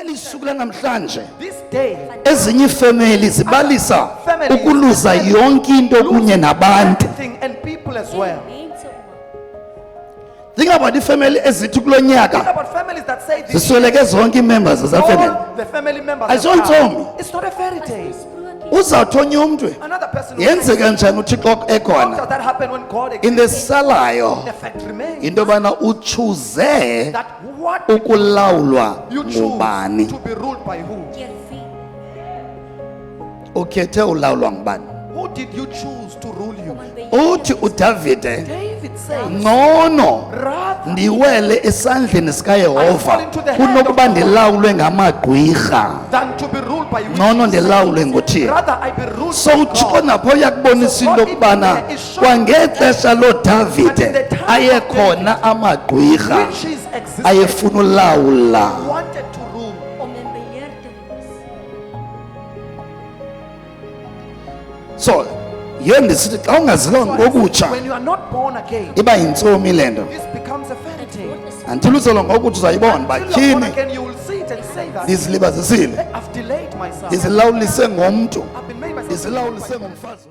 Eli suku lanamhlanje This day, ezinye ifamily zibalisa families, ukuluza yonke into kunye nabantu. everything and people as well. Think about ifamily ezithi kulo Think nyaka about families that say this. zisweleke zonke members za family. All the family members. I have don't died. tell me. It's not a fairy tale. Uzawuthonya umuntu. Another person. Will say, Yenzeka njani uThixo how does ekhona? that happen when God Into exists? esalayo The fact remains into bana uchoose that what ukulawulwa you choose ngubani. to be ruled by who? Ukhethe ulawulwa ngubani? Who did you choose to rule you? Uthi uDavide David says, ngcono rather ndiwele esandleni sikaYehova kunokuba ndilawulwe ngamagqirha. than to be ruled by Ngcono ndilawulwe nguThixo. rather I be ruled So by uThixo God. napho uyakubonisa into yokubana kwangexesha loDavide ayekhona amagqirha Which is existed, ayefuna ulawula. wanted to rule. So yendisithi xa ungazilwa ngokutsha When you are not born again, iba yintsomi le nto. this becomes a fairy tale. Until uzolwa ngokutsha uzayibona uba Until you are born tyhini again, you will see it and say that ndizilibazisile, I've delayed myself. ndizilawulise ngomntu, I've been made myself. ndizilawulise ngomfazi.